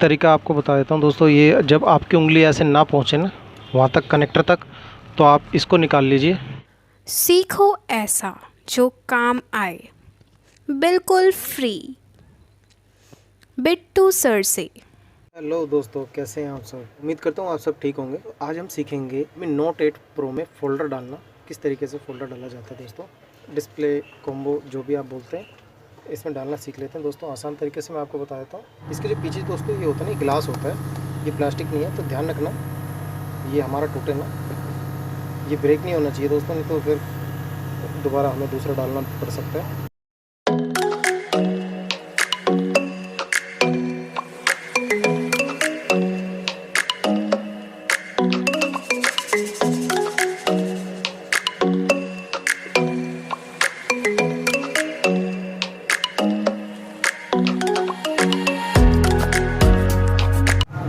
तरीका आपको बता देता हूँ दोस्तों। ये जब आपकी उंगली ऐसे ना पहुँचे ना वहाँ तक, कनेक्टर तक, तो आप इसको निकाल लीजिए। सीखो ऐसा जो काम आए, बिल्कुल फ्री, बिट्टू सर से। हेलो दोस्तों, कैसे हैं आप सब? उम्मीद करता हूँ आप सब ठीक होंगे। तो आज हम सीखेंगे Mi Note 8 Pro में फ़ोल्डर डालना, किस तरीके से फ़ोल्डर डाला जाता है दोस्तों। डिस्प्ले कॉम्बो जो भी आप बोलते हैं, इसमें डालना सीख लेते हैं दोस्तों। आसान तरीके से मैं आपको बता देता हूँ। इसके जो पीछे दोस्तों ये होता है ना, ग्लास होता है, ये प्लास्टिक नहीं है, तो ध्यान रखना ये हमारा टूटे ना। ये ब्रेक नहीं होना चाहिए दोस्तों, नहीं तो फिर दोबारा हमें दूसरा डालना पड़ सकता है।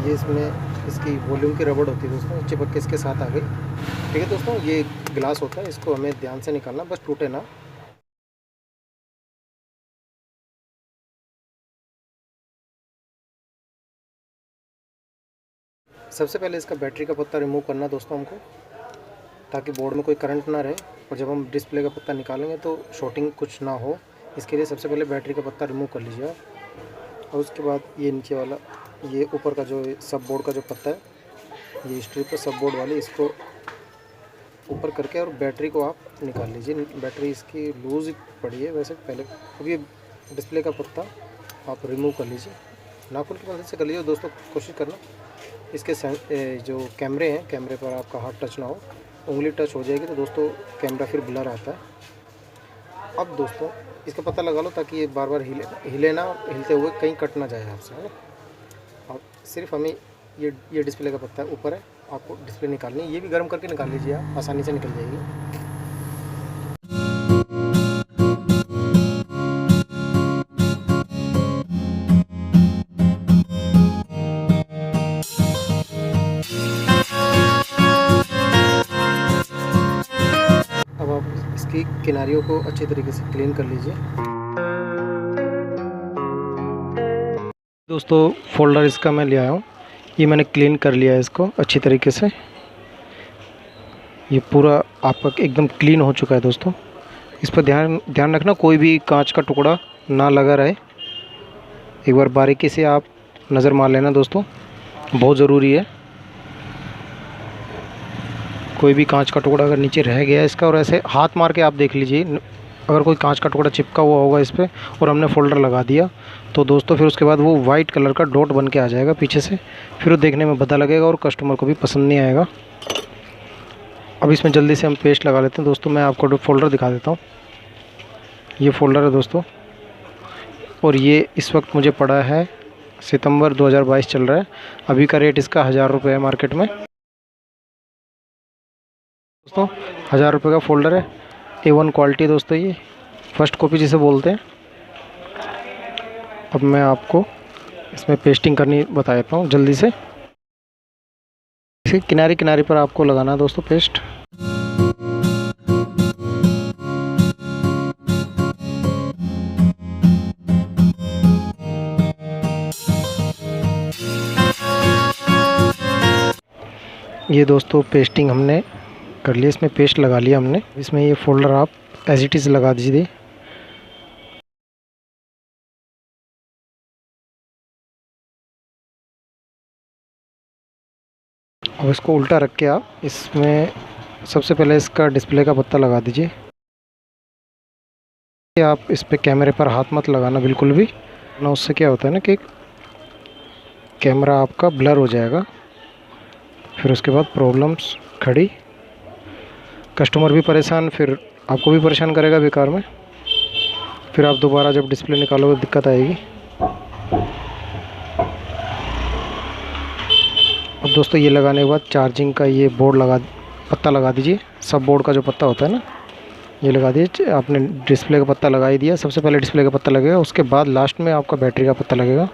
ये इसमें इसकी वॉल्यूम की रबड़ होती है दोस्तों, चिपक के इसके साथ आ गई। ठीक है दोस्तों, ये ग्लास होता है, इसको हमें ध्यान से निकालना, बस टूटे ना। सबसे पहले इसका बैटरी का पत्ता रिमूव करना दोस्तों हमको, ताकि बोर्ड में कोई करंट ना रहे और जब हम डिस्प्ले का पत्ता निकालेंगे तो शॉर्टिंग कुछ ना हो। इसके लिए सबसे पहले बैटरी का पत्ता रिमूव कर लीजिए आप। और उसके बाद ये नीचे वाला, ये ऊपर का जो सब बोर्ड का जो पत्ता है, ये स्ट्रिप है सब बोर्ड वाली, इसको ऊपर करके और बैटरी को आप निकाल लीजिए। बैटरी इसकी लूज़ पड़ी है वैसे पहले। अब ये डिस्प्ले का पत्ता आप रिमूव कर लीजिए, नाखून की मदद से कर लीजिए दोस्तों। कोशिश करना इसके जो कैमरे हैं, कैमरे पर आपका हाथ टच ना हो। उंगली टच हो जाएगी तो दोस्तों कैमरा फिर ब्लर आता है। अब दोस्तों इसका पता लगा लो, ताकि ये बार बार हिले ना, हिलते हुए कहीं कट ना जाए आपसे, है ना। अब सिर्फ हमें ये डिस्प्ले का पत्ता ऊपर है, आपको डिस्प्ले निकालनी है। ये भी गर्म करके निकाल लीजिए आप, आसानी से निकल जाएगी। अब आप इसकी किनारियों को अच्छी तरीके से क्लीन कर लीजिए दोस्तों। फोल्डर इसका मैं ले आया हूँ, ये मैंने क्लीन कर लिया है इसको अच्छी तरीके से। ये पूरा आपका एकदम क्लीन हो चुका है दोस्तों। इस पर ध्यान ध्यान रखना, कोई भी कांच का टुकड़ा ना लगा रहे। एक बार बारीकी से आप नज़र मार लेना दोस्तों, बहुत ज़रूरी है। कोई भी कांच का टुकड़ा अगर नीचे रह गया इसका, और ऐसे हाथ मार के आप देख लीजिए, अगर कोई कांच का टुकड़ा चिपका हुआ होगा इस पर और हमने फ़ोल्डर लगा दिया तो दोस्तों फिर उसके बाद वो वाइट कलर का डॉट बन के आ जाएगा पीछे से। फिर वो देखने में भद्दा लगेगा और कस्टमर को भी पसंद नहीं आएगा। अब इसमें जल्दी से हम पेस्ट लगा लेते हैं दोस्तों। मैं आपको फ़ोल्डर दिखा देता हूँ। ये फ़ोल्डर है दोस्तों, और ये इस वक्त मुझे पड़ा है सितंबर 2022 चल रहा है। अभी का रेट इसका 1000 रुपये है मार्केट में दोस्तों। 1000 रुपये का फ़ोल्डर है, A1 क्वालिटी दोस्तों, ये फर्स्ट कॉपी जिसे बोलते हैं। अब मैं आपको इसमें पेस्टिंग करनी बता देता हूँ जल्दी से। इसे किनारे किनारे पर आपको लगाना है दोस्तों पेस्ट। ये दोस्तों पेस्टिंग हमने कर लिया, इसमें पेस्ट लगा लिया हमने। इसमें ये फ़ोल्डर आप एज इट इज़ लगा दीजिए। अब इसको उल्टा रख के आप इसमें सबसे पहले इसका डिस्प्ले का पत्ता लगा दीजिए। आप इस पे कैमरे पर हाथ मत लगाना बिल्कुल भी ना, उससे क्या होता है ना कि कैमरा आपका ब्लर हो जाएगा, फिर उसके बाद प्रॉब्लम्स खड़ी। कस्टमर भी परेशान, फिर आपको भी परेशान करेगा बेकार में। फिर आप दोबारा जब डिस्प्ले निकालोगे दिक्कत आएगी। अब दोस्तों ये लगाने के बाद चार्जिंग का ये बोर्ड पत्ता लगा दीजिए। सब बोर्ड का जो पत्ता होता है ना, ये लगा दीजिए। आपने डिस्प्ले का पत्ता लगा ही दिया, सबसे पहले डिस्प्ले का पत्ता लगेगा, उसके बाद लास्ट में आपका बैटरी का पत्ता लगेगा।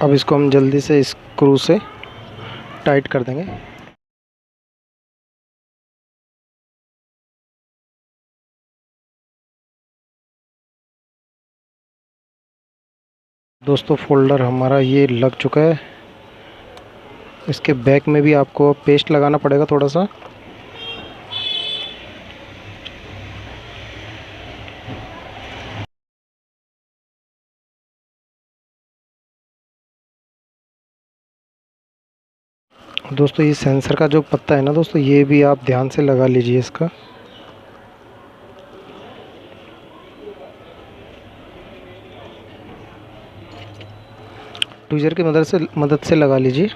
अब इसको हम जल्दी से स्क्रू से टाइट कर देंगे। दोस्तों फोल्डर हमारा ये लग चुका है। इसके बैक में भी आपको पेस्ट लगाना पड़ेगा थोड़ा सा। दोस्तों ये सेंसर का जो पत्ता है ना दोस्तों, ये भी आप ध्यान से लगा लीजिए इसका। ट्वीज़र की मदद से लगा लीजिए। एक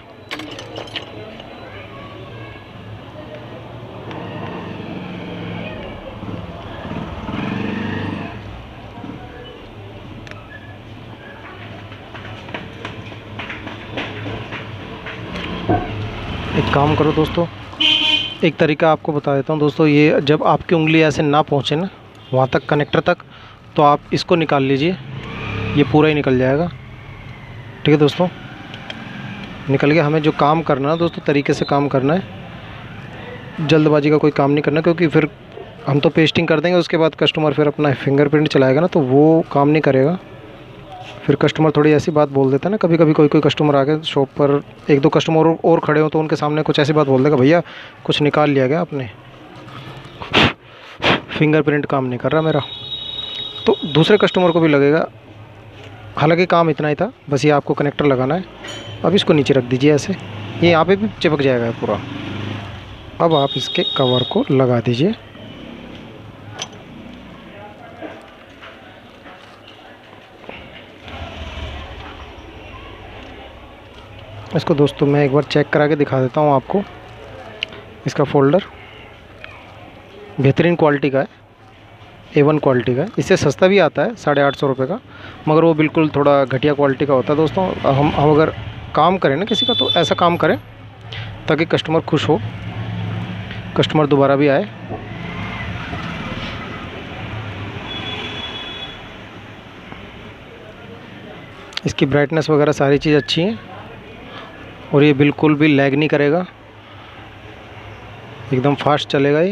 काम करो दोस्तों, एक तरीका आपको बता देता हूँ दोस्तों। ये जब आपकी उंगली ऐसे ना पहुँचे ना वहाँ तक, कनेक्टर तक, तो आप इसको निकाल लीजिए, ये पूरा ही निकल जाएगा। ठीक है दोस्तों, निकल गया। हमें जो काम करना है दोस्तों, तरीके से काम करना है, जल्दबाजी का कोई काम नहीं करना, क्योंकि फिर हम तो पेस्टिंग कर देंगे, उसके बाद कस्टमर फिर अपना फिंगरप्रिंट चलाएगा ना, तो वो काम नहीं करेगा। फिर कस्टमर थोड़ी ऐसी बात बोल देता है ना, कभी कभी कोई कस्टमर आ गए शॉप पर, एक दो कस्टमर और खड़े हो तो उनके सामने कुछ ऐसी बात बोल देगा, भैया कुछ निकाल लिया गया आपने, फिंगरप्रिंट काम नहीं कर रहा मेरा। तो दूसरे कस्टमर को भी लगेगा। हालांकि काम इतना ही था, बस ये आपको कनेक्टर लगाना है। अब इसको नीचे रख दीजिए ऐसे, ये यहाँ पे भी चिपक जाएगा पूरा। अब आप इसके कवर को लगा दीजिए। इसको दोस्तों मैं एक बार चेक करा के दिखा देता हूँ आपको। इसका फोल्डर बेहतरीन क्वालिटी का है, A1 क्वालिटी का है। इससे सस्ता भी आता है 850 रुपये का, मगर वो बिल्कुल थोड़ा घटिया क्वालिटी का होता है दोस्तों। हम अगर काम करें ना किसी का, तो ऐसा काम करें ताकि कस्टमर खुश हो, कस्टमर दोबारा भी आए। इसकी ब्राइटनेस वगैरह सारी चीज़ अच्छी है, और ये बिल्कुल भी लैग नहीं करेगा, एकदम फास्ट चलेगा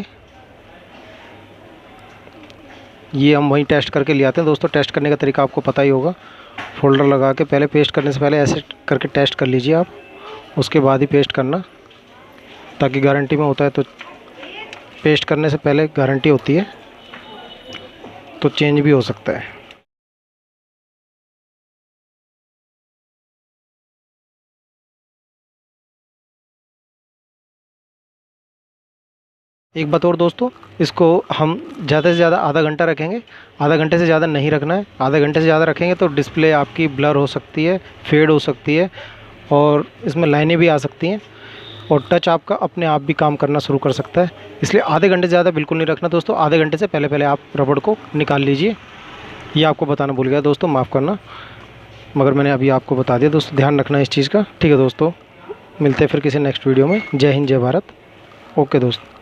ये हम वहीं टेस्ट करके ले आते हैं दोस्तों। टेस्ट करने का तरीका आपको पता ही होगा। फोल्डर लगा के पहले, पेस्ट करने से पहले ऐसे करके टेस्ट कर लीजिए आप, उसके बाद ही पेस्ट करना, ताकि गारंटी में होता है। तो पेस्ट करने से पहले गारंटी होती है, तो चेंज भी हो सकता है। एक बात और दोस्तों, इसको हम ज़्यादा से ज़्यादा आधा घंटा रखेंगे। आधा घंटे से ज़्यादा नहीं रखना है। आधा घंटे से ज़्यादा रखेंगे तो डिस्प्ले आपकी ब्लर हो सकती है, फेड हो सकती है, और इसमें लाइनें भी आ सकती हैं, और टच आपका अपने आप भी काम करना शुरू कर सकता है। इसलिए आधे घंटे से ज़्यादा बिल्कुल नहीं रखना दोस्तों। आधे घंटे से पहले पहले आप रबड़ को निकाल लीजिए। ये आपको बताना भूल गया दोस्तों, माफ़ करना, मगर मैंने अभी आपको बता दिया दोस्तों। ध्यान रखना इस चीज़ का। ठीक है दोस्तों, मिलते हैं फिर किसी नेक्स्ट वीडियो में। जय हिंद, जय भारत। ओके दोस्तों।